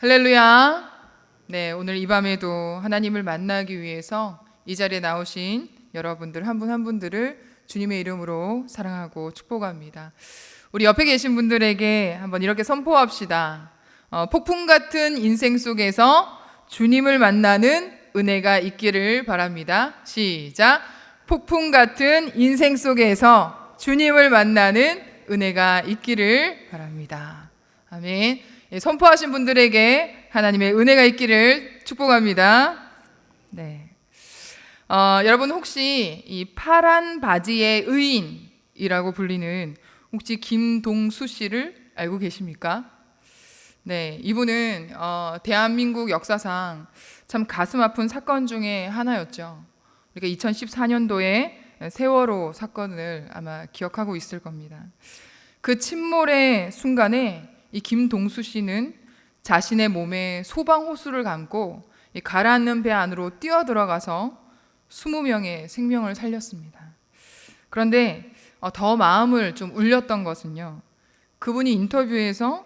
할렐루야. 네, 오늘 이 밤에도 하나님을 만나기 위해서 이 자리에 나오신 여러분들 한 분 한 분들을 주님의 이름으로 사랑하고 축복합니다. 우리 옆에 계신 분들에게 한번 이렇게 선포합시다. 폭풍 같은 인생 속에서 주님을 만나는 은혜가 있기를 바랍니다. 시작. 폭풍 같은 인생 속에서 주님을 만나는 은혜가 있기를 바랍니다. 아멘. 선포하신 분들에게 하나님의 은혜가 있기를 축복합니다. 네. 여러분 혹시 이 파란 바지의 의인이라고 불리는 혹시 김동수 씨를 알고 계십니까? 네, 이분은 대한민국 역사상 참 가슴 아픈 사건 중에 하나였죠. 그러니까 2014년도에 세월호 사건을 아마 기억하고 있을 겁니다. 그 침몰의 순간에 이 김동수 씨는 자신의 몸에 소방 호스를 감고 이 가라앉는 배 안으로 뛰어 들어가서 20명의 생명을 살렸습니다. 그런데 더 마음을 좀 울렸던 것은요, 그분이 인터뷰에서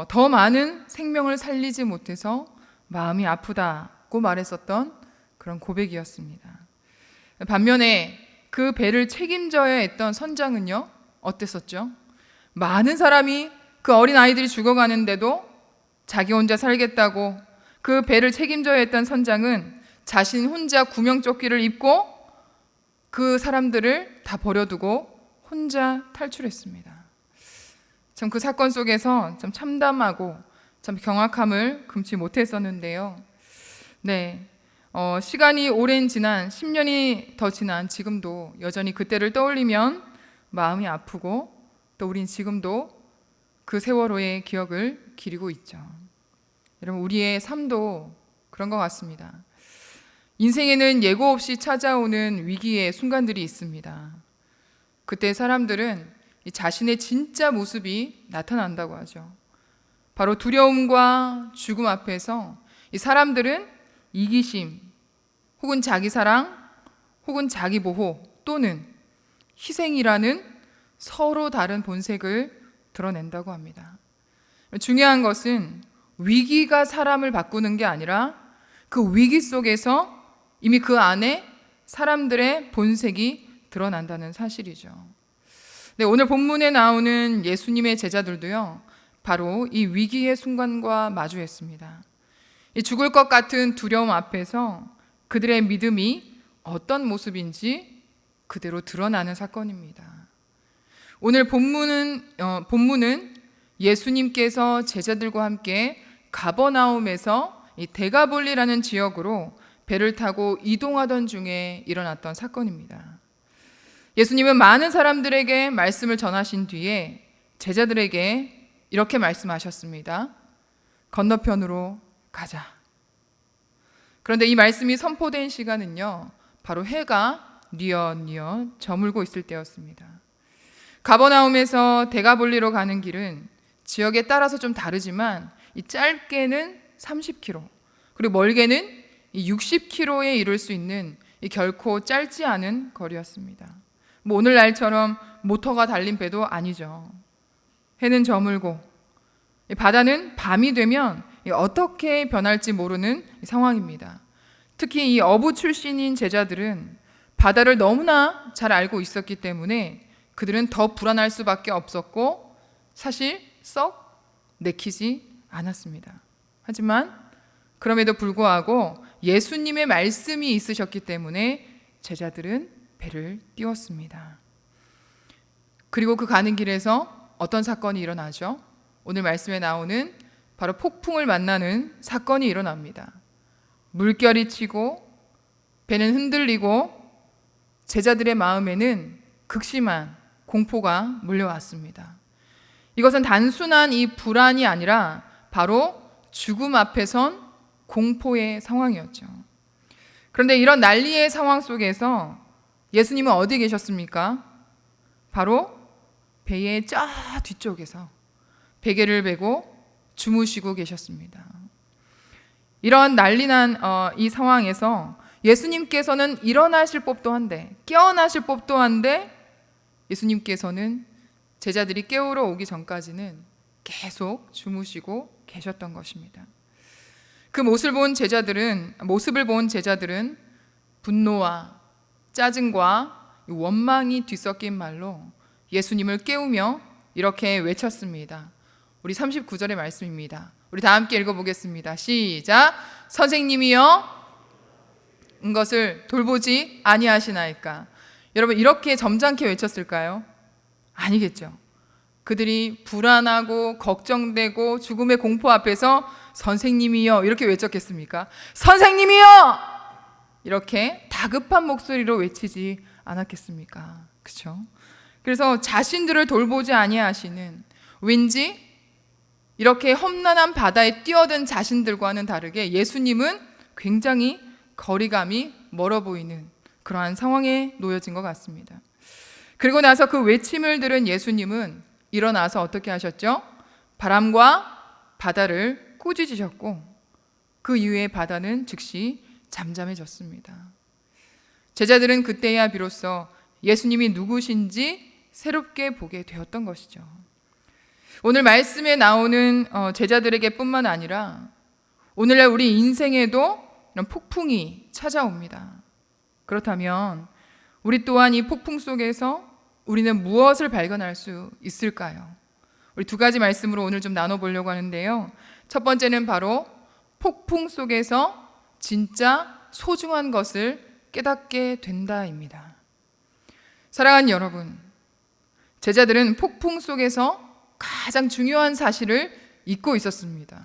더 많은 생명을 살리지 못해서 마음이 아프다고 말했었던 그런 고백이었습니다. 반면에 그 배를 책임져야 했던 선장은요, 어땠었죠? 많은 사람이 그 어린 아이들이 죽어가는데도 자기 혼자 살겠다고 그 배를 책임져야 했던 선장은 자신 혼자 구명조끼를 입고 그 사람들을 다 버려두고 혼자 탈출했습니다. 참 그 사건 속에서 참 참담하고 참 경악함을 금치 못했었는데요. 네, 시간이 오랜 지난 10년이 더 지난 지금도 여전히 그때를 떠올리면 마음이 아프고 또 우린 지금도 그 세월호의 기억을 기리고 있죠. 여러분, 우리의 삶도 그런 것 같습니다. 인생에는 예고 없이 찾아오는 위기의 순간들이 있습니다. 그때 사람들은 자신의 진짜 모습이 나타난다고 하죠. 바로 두려움과 죽음 앞에서 이 사람들은 이기심, 혹은 자기 사랑, 혹은 자기 보호 또는 희생이라는 서로 다른 본색을 드러낸다고 합니다. 중요한 것은 위기가 사람을 바꾸는 게 아니라 그 위기 속에서 이미 그 안에 사람들의 본색이 드러난다는 사실이죠. 네, 오늘 본문에 나오는 예수님의 제자들도요, 바로 이 위기의 순간과 마주했습니다. 이 죽을 것 같은 두려움 앞에서 그들의 믿음이 어떤 모습인지 그대로 드러나는 사건입니다. 오늘 본문은 예수님께서 제자들과 함께 가버나움에서 이 데가볼리라는 지역으로 배를 타고 이동하던 중에 일어났던 사건입니다. 예수님은 많은 사람들에게 말씀을 전하신 뒤에 제자들에게 이렇게 말씀하셨습니다. 건너편으로 가자. 그런데 이 말씀이 선포된 시간은요, 바로 해가 뉘엿뉘엿 저물고 있을 때였습니다. 가버나움에서 데가볼리로 가는 길은 지역에 따라서 좀 다르지만 이 짧게는 30km, 그리고 멀게는 60km에 이를 수 있는 이 결코 짧지 않은 거리였습니다. 오늘날처럼 모터가 달린 배도 아니죠. 해는 저물고 바다는 밤이 되면 어떻게 변할지 모르는 상황입니다. 특히 이 어부 출신인 제자들은 바다를 너무나 잘 알고 있었기 때문에 그들은 더 불안할 수밖에 없었고 사실 썩 내키지 않았습니다. 하지만 그럼에도 불구하고 예수님의 말씀이 있으셨기 때문에 제자들은 배를 띄웠습니다. 그리고 그 가는 길에서 어떤 사건이 일어나죠? 오늘 말씀에 나오는 바로 폭풍을 만나는 사건이 일어납니다. 물결이 치고 배는 흔들리고 제자들의 마음에는 극심한 공포가 몰려왔습니다. 이것은 단순한 이 불안이 아니라 바로 죽음 앞에 선 공포의 상황이었죠. 그런데 이런 난리의 상황 속에서 예수님은 어디 계셨습니까? 바로 배의 저 뒤쪽에서 베개를 베고 주무시고 계셨습니다. 이런 난리난 이 상황에서 예수님께서는 일어나실 법도 한데 깨어나실 법도 한데 예수님께서는 제자들이 깨우러 오기 전까지는 계속 주무시고 계셨던 것입니다. 그 모습을 본 제자들은 분노와 짜증과 원망이 뒤섞인 말로 예수님을 깨우며 이렇게 외쳤습니다. 우리 39절의 말씀입니다. 우리 다 함께 읽어보겠습니다. 시작. 선생님이여 것을 돌보지 아니하시나이까. 여러분, 이렇게 점잖게 외쳤을까요? 아니겠죠. 그들이 불안하고 걱정되고 죽음의 공포 앞에서 선생님이여 이렇게 외쳤겠습니까? 선생님이여 이렇게 다급한 목소리로 외치지 않았겠습니까? 그렇죠? 그래서 자신들을 돌보지 아니하시는, 왠지 이렇게 험난한 바다에 뛰어든 자신들과는 다르게 예수님은 굉장히 거리감이 멀어 보이는 그러한 상황에 놓여진 것 같습니다. 그리고 나서 그 외침을 들은 예수님은 일어나서 어떻게 하셨죠? 바람과 바다를 꾸짖으셨고 그 이후에 바다는 즉시 잠잠해졌습니다. 제자들은 그때야 비로소 예수님이 누구신지 새롭게 보게 되었던 것이죠. 오늘 말씀에 나오는 제자들에게 뿐만 아니라 오늘날 우리 인생에도 이런 폭풍이 찾아옵니다. 그렇다면 우리 또한 이 폭풍 속에서 우리는 무엇을 발견할 수 있을까요? 우리 두 가지 말씀으로 오늘 좀 나눠보려고 하는데요. 첫 번째는 바로 폭풍 속에서 진짜 소중한 것을 깨닫게 된다입니다. 사랑하는 여러분, 제자들은 폭풍 속에서 가장 중요한 사실을 잊고 있었습니다.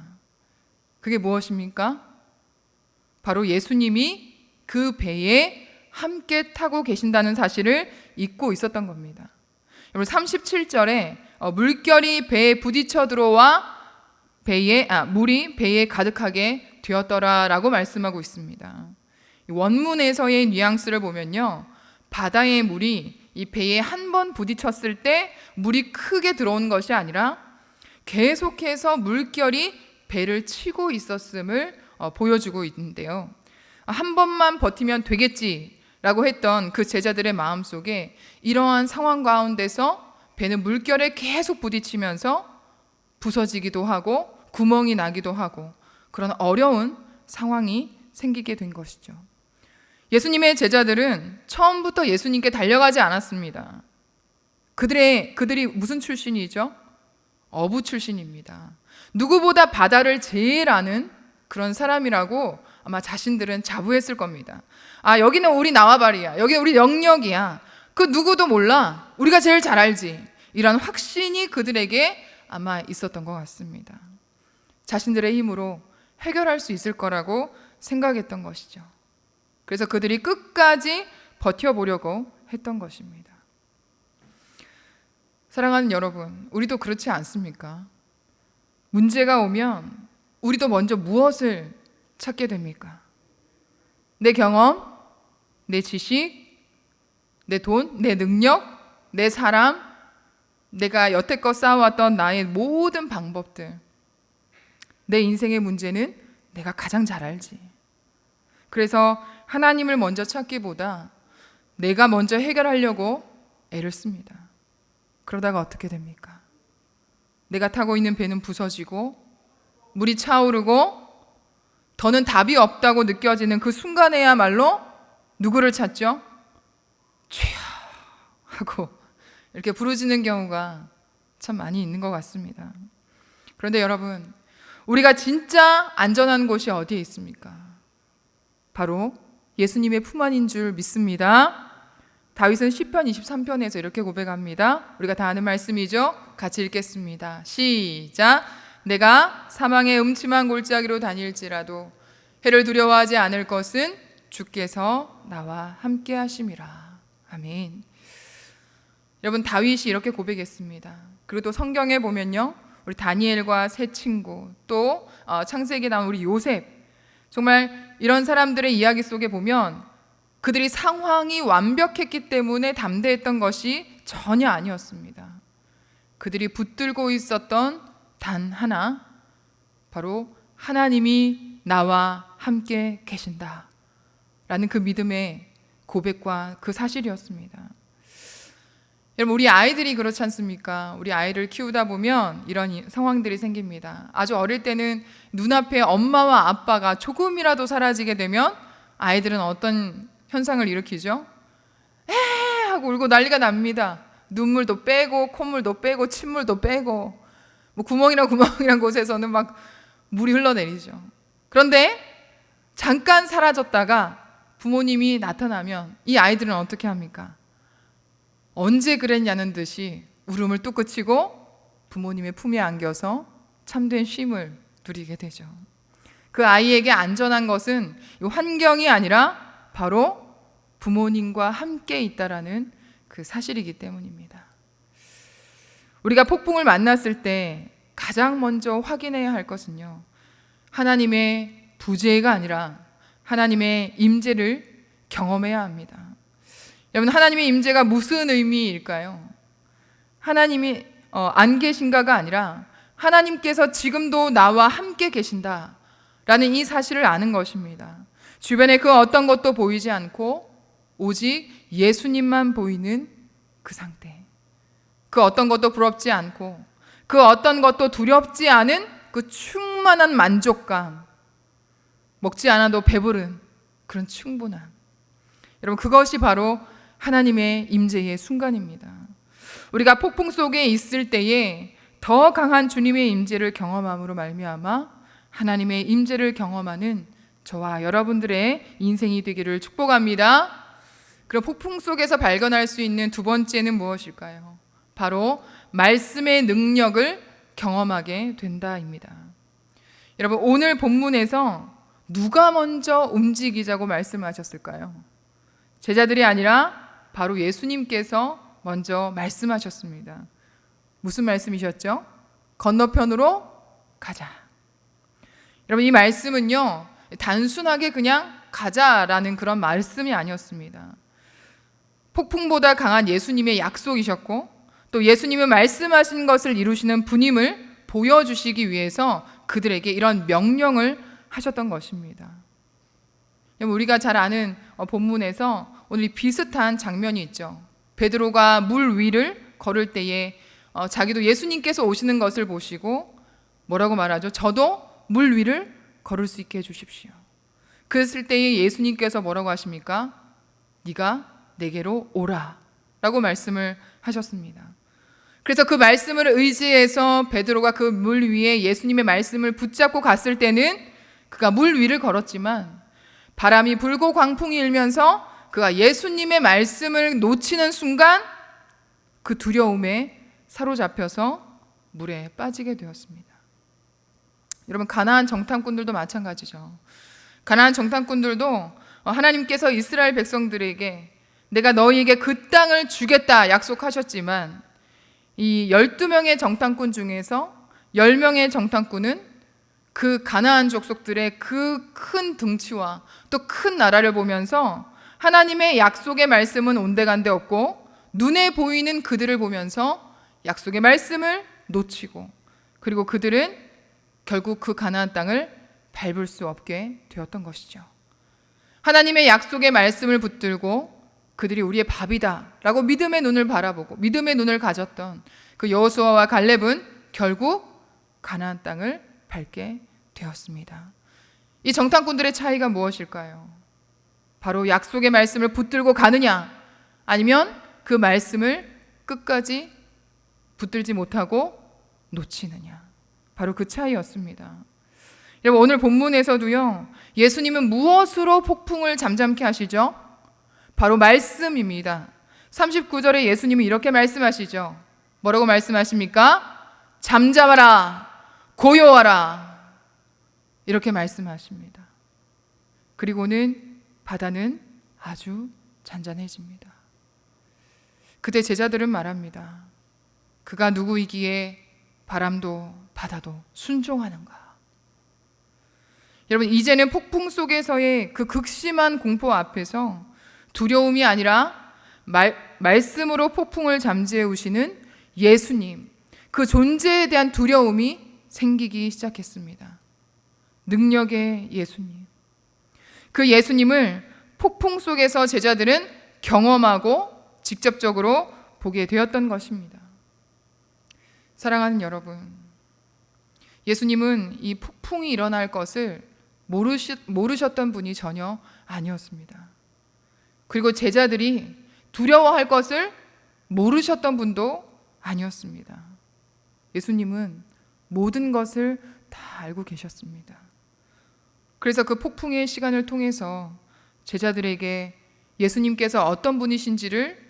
그게 무엇입니까? 바로 예수님이 그 배에 함께 타고 계신다는 사실을 잊고 있었던 겁니다. 여러분 37절에 물결이 배에 부딪혀 들어와 물이 배에 가득하게 되었더라라고 말씀하고 있습니다. 원문에서의 뉘앙스를 보면요, 바다의 물이 이 배에 한 번 부딪혔을 때 물이 크게 들어오는 것이 아니라 계속해서 물결이 배를 치고 있었음을 보여주고 있는데요. 한 번만 버티면 되겠지라고 했던 그 제자들의 마음속에 이러한 상황 가운데서 배는 물결에 계속 부딪히면서 부서지기도 하고 구멍이 나기도 하고 그런 어려운 상황이 생기게 된 것이죠. 예수님의 제자들은 처음부터 예수님께 달려가지 않았습니다. 그들이 무슨 출신이죠? 어부 출신입니다. 누구보다 바다를 제일 아는 그런 사람이라고 아마 자신들은 자부했을 겁니다. 여기는 우리 나와바리야. 여기 우리 영역이야. 그 누구도 몰라. 우리가 제일 잘 알지. 이런 확신이 그들에게 아마 있었던 것 같습니다. 자신들의 힘으로 해결할 수 있을 거라고 생각했던 것이죠. 그래서 그들이 끝까지 버텨보려고 했던 것입니다. 사랑하는 여러분, 우리도 그렇지 않습니까? 문제가 오면 우리도 먼저 무엇을 찾게 됩니까? 내 경험, 내 지식, 내 돈, 내 능력, 내 사람, 내가 여태껏 쌓아왔던 나의 모든 방법들. 내 인생의 문제는 내가 가장 잘 알지. 그래서 하나님을 먼저 찾기보다 내가 먼저 해결하려고 애를 씁니다. 그러다가 어떻게 됩니까? 내가 타고 있는 배는 부서지고 물이 차오르고 더는 답이 없다고 느껴지는 그 순간에야말로 누구를 찾죠? 주여 하고 이렇게 부르짖는 경우가 참 많이 있는 것 같습니다. 그런데 여러분, 우리가 진짜 안전한 곳이 어디에 있습니까? 바로 예수님의 품 안인 줄 믿습니다. 다윗은 시편 23편에서 이렇게 고백합니다. 우리가 다 아는 말씀이죠? 같이 읽겠습니다. 시작. 내가 사망의 음침한 골짜기로 다닐지라도 해를 두려워하지 않을 것은 주께서 나와 함께 하심이라. 아멘. 여러분, 다윗이 이렇게 고백했습니다. 그리고 또 성경에 보면요, 우리 다니엘과 세 친구, 또 창세기에 나온 우리 요셉, 정말 이런 사람들의 이야기 속에 보면 그들이 상황이 완벽했기 때문에 담대했던 것이 전혀 아니었습니다. 그들이 붙들고 있었던 단 하나, 바로 하나님이 나와 함께 계신다 라는 그 믿음의 고백과 그 사실이었습니다. 여러분, 우리 아이들이 그렇지 않습니까? 우리 아이를 키우다 보면 이런 상황들이 생깁니다. 아주 어릴 때는 눈앞에 엄마와 아빠가 조금이라도 사라지게 되면 아이들은 어떤 현상을 일으키죠? 에 하고 울고 난리가 납니다. 눈물도 빼고 콧물도 빼고 침물도 빼고 뭐 구멍이란 곳에서는 막 물이 흘러내리죠. 그런데 잠깐 사라졌다가 부모님이 나타나면 이 아이들은 어떻게 합니까? 언제 그랬냐는 듯이 울음을 뚝 그치고 부모님의 품에 안겨서 참된 쉼을 누리게 되죠. 그 아이에게 안전한 것은 환경이 아니라 바로 부모님과 함께 있다라는 그 사실이기 때문입니다. 우리가 폭풍을 만났을 때 가장 먼저 확인해야 할 것은요, 하나님의 부재가 아니라 하나님의 임재를 경험해야 합니다. 여러분, 하나님의 임재가 무슨 의미일까요? 하나님이 안 계신가가 아니라 하나님께서 지금도 나와 함께 계신다라는 이 사실을 아는 것입니다. 주변에 그 어떤 것도 보이지 않고 오직 예수님만 보이는 그 상태, 그 어떤 것도 부럽지 않고 그 어떤 것도 두렵지 않은 그 충만한 만족감, 먹지 않아도 배부른 그런 충분함. 여러분, 그것이 바로 하나님의 임재의 순간입니다. 우리가 폭풍 속에 있을 때에 더 강한 주님의 임재를 경험함으로 말미암아 하나님의 임재를 경험하는 저와 여러분들의 인생이 되기를 축복합니다. 그럼 폭풍 속에서 발견할 수 있는 두 번째는 무엇일까요? 바로 말씀의 능력을 경험하게 된다입니다. 여러분, 오늘 본문에서 누가 먼저 움직이자고 말씀하셨을까요? 제자들이 아니라 바로 예수님께서 먼저 말씀하셨습니다. 무슨 말씀이셨죠? 건너편으로 가자. 여러분, 이 말씀은요, 단순하게 그냥 가자라는 그런 말씀이 아니었습니다. 폭풍보다 강한 예수님의 약속이셨고, 또 예수님은 말씀하신 것을 이루시는 분임을 보여주시기 위해서 그들에게 이런 명령을 하셨던 것입니다. 우리가 잘 아는 본문에서 오늘 비슷한 장면이 있죠. 베드로가 물 위를 걸을 때에 자기도 예수님께서 오시는 것을 보시고 뭐라고 말하죠? 저도 물 위를 걸을 수 있게 해주십시오. 그랬을 때에 예수님께서 뭐라고 하십니까? 네가 내게로 오라 라고 말씀을 하셨습니다. 그래서 그 말씀을 의지해서 베드로가 그 물 위에 예수님의 말씀을 붙잡고 갔을 때는 그가 물 위를 걸었지만 바람이 불고 광풍이 일면서 그가 예수님의 말씀을 놓치는 순간 그 두려움에 사로잡혀서 물에 빠지게 되었습니다. 여러분, 가나안 정탐꾼들도 마찬가지죠. 가나안 정탐꾼들도 하나님께서 이스라엘 백성들에게 내가 너희에게 그 땅을 주겠다 약속하셨지만 이 12명의 정탐꾼 중에서 10명의 정탐꾼은 그 가나안 족속들의 그 큰 등치와 또 큰 나라를 보면서 하나님의 약속의 말씀은 온데간데 없고 눈에 보이는 그들을 보면서 약속의 말씀을 놓치고 그리고 그들은 결국 그 가나안 땅을 밟을 수 없게 되었던 것이죠. 하나님의 약속의 말씀을 붙들고 그들이 우리의 밥이다 라고 믿음의 눈을 바라보고 믿음의 눈을 가졌던 그 여호수아와 갈렙은 결국 가나안 땅을 밟게 되었습니다. 이 정탐꾼들의 차이가 무엇일까요? 바로 약속의 말씀을 붙들고 가느냐 아니면 그 말씀을 끝까지 붙들지 못하고 놓치느냐, 바로 그 차이였습니다. 여러분, 오늘 본문에서도요, 예수님은 무엇으로 폭풍을 잠잠케 하시죠? 바로 말씀입니다. 39절에 예수님은 이렇게 말씀하시죠. 뭐라고 말씀하십니까? 잠잠하라, 고요하라, 이렇게 말씀하십니다. 그리고는 바다는 아주 잔잔해집니다. 그때 제자들은 말합니다. 그가 누구이기에 바람도 바다도 순종하는가? 여러분, 이제는 폭풍 속에서의 그 극심한 공포 앞에서 두려움이 아니라 말씀으로 폭풍을 잠재우시는 예수님, 그 존재에 대한 두려움이 생기기 시작했습니다. 능력의 예수님, 그 예수님을 폭풍 속에서 제자들은 경험하고 직접적으로 보게 되었던 것입니다. 사랑하는 여러분, 예수님은 이 폭풍이 일어날 것을 모르셨던 분이 전혀 아니었습니다. 그리고 제자들이 두려워할 것을 모르셨던 분도 아니었습니다. 예수님은 모든 것을 다 알고 계셨습니다. 그래서 그 폭풍의 시간을 통해서 제자들에게 예수님께서 어떤 분이신지를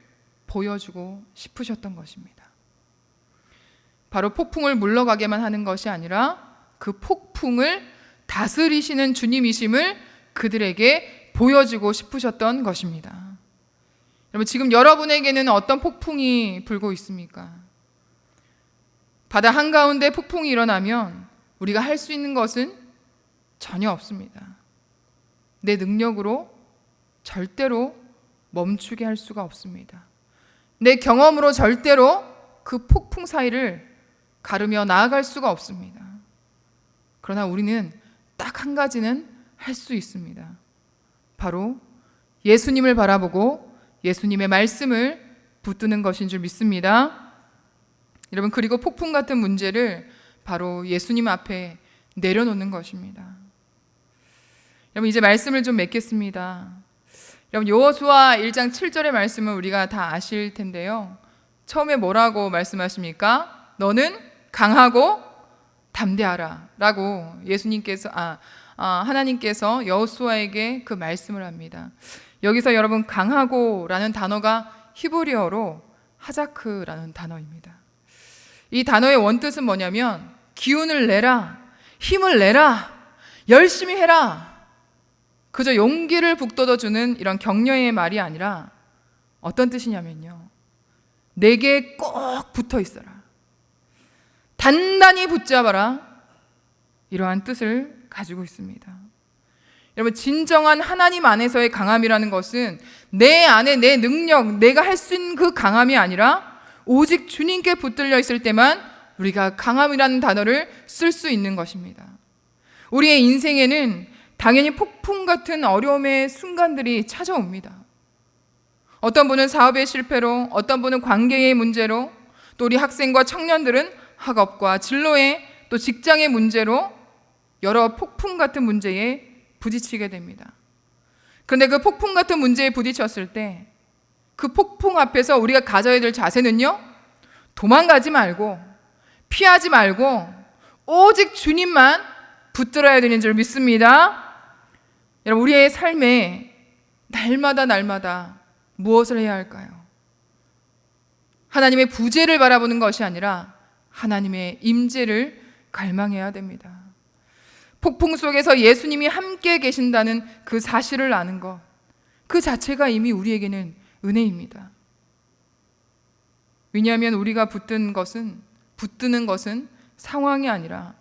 보여주고 싶으셨던 것입니다. 바로 폭풍을 물러가게만 하는 것이 아니라 그 폭풍을 다스리시는 주님이심을 그들에게 보여주고 싶으셨던 것입니다. 여러분, 지금 여러분에게는 어떤 폭풍이 불고 있습니까? 바다 한가운데 폭풍이 일어나면 우리가 할 수 있는 것은 전혀 없습니다. 내 능력으로 절대로 멈추게 할 수가 없습니다. 내 경험으로 절대로 그 폭풍 사이를 가르며 나아갈 수가 없습니다. 그러나 우리는 딱 한 가지는 할 수 있습니다. 바로 예수님을 바라보고 예수님의 말씀을 붙드는 것인 줄 믿습니다. 여러분, 그리고 폭풍 같은 문제를 바로 예수님 앞에 내려놓는 것입니다. 여러분, 이제 말씀을 좀 맺겠습니다. 여러분, 여호수아 1장 7절의 말씀을 우리가 다 아실 텐데요. 처음에 뭐라고 말씀하십니까? 너는 강하고 담대하라 라고 하나님께서 여호수아에게 그 말씀을 합니다. 여기서 여러분, 강하고 라는 단어가 히브리어로 하자크라는 단어입니다. 이 단어의 원뜻은 뭐냐면 기운을 내라, 힘을 내라, 열심히 해라, 그저 용기를 북돋워주는 이런 격려의 말이 아니라 어떤 뜻이냐면요, 내게 꼭 붙어 있어라, 단단히 붙잡아라, 이러한 뜻을 가지고 있습니다. 여러분, 진정한 하나님 안에서의 강함이라는 것은 내 안에 내 능력, 내가 할 수 있는 그 강함이 아니라 오직 주님께 붙들려 있을 때만 우리가 강함이라는 단어를 쓸 수 있는 것입니다. 우리의 인생에는 당연히 폭풍 같은 어려움의 순간들이 찾아옵니다. 어떤 분은 사업의 실패로, 어떤 분은 관계의 문제로, 또 우리 학생과 청년들은 학업과 진로의, 또 직장의 문제로 여러 폭풍 같은 문제에 부딪히게 됩니다. 그런데 그 폭풍 같은 문제에 부딪혔을 때 그 폭풍 앞에서 우리가 가져야 될 자세는요, 도망가지 말고 피하지 말고 오직 주님만 붙들어야 되는 줄 믿습니다. 여러분, 우리의 삶에 날마다 무엇을 해야 할까요? 하나님의 부재를 바라보는 것이 아니라 하나님의 임재를 갈망해야 됩니다. 폭풍 속에서 예수님이 함께 계신다는 그 사실을 아는 것, 그 자체가 이미 우리에게는 은혜입니다. 왜냐하면 우리가 붙드는 것은 상황이 아니라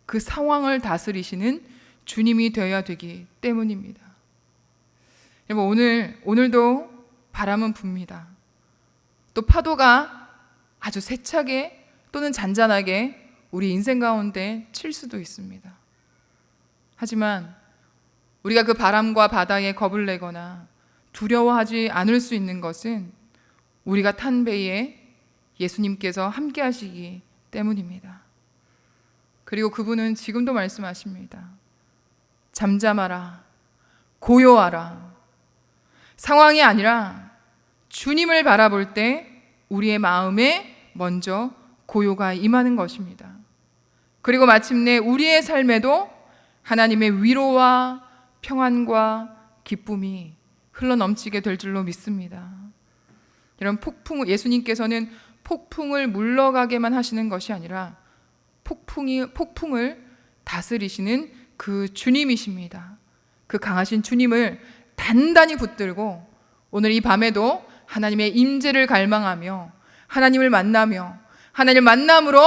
그 상황을 다스리시는 주님이 되어야 되기 때문입니다. 여러분, 오늘도 바람은 붑니다. 또 파도가 아주 세차게 또는 잔잔하게 우리 인생 가운데 칠 수도 있습니다. 하지만 우리가 그 바람과 바다에 겁을 내거나 두려워하지 않을 수 있는 것은 우리가 탄 배에 예수님께서 함께 하시기 때문입니다. 그리고 그분은 지금도 말씀하십니다. 잠잠하라, 고요하라. 상황이 아니라 주님을 바라볼 때 우리의 마음에 먼저 고요가 임하는 것입니다. 그리고 마침내 우리의 삶에도 하나님의 위로와 평안과 기쁨이 흘러넘치게 될 줄로 믿습니다. 여러분, 예수님께서는 폭풍을 물러가게만 하시는 것이 아니라 폭풍을 다스리시는 그 주님이십니다. 그 강하신 주님을 단단히 붙들고 오늘 이 밤에도 하나님의 임재를 갈망하며 하나님을 만나며 하나님을 만남으로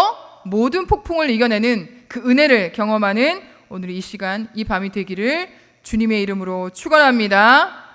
모든 폭풍을 이겨내는 그 은혜를 경험하는 오늘 이 시간, 이 밤이 되기를 주님의 이름으로 축원합니다.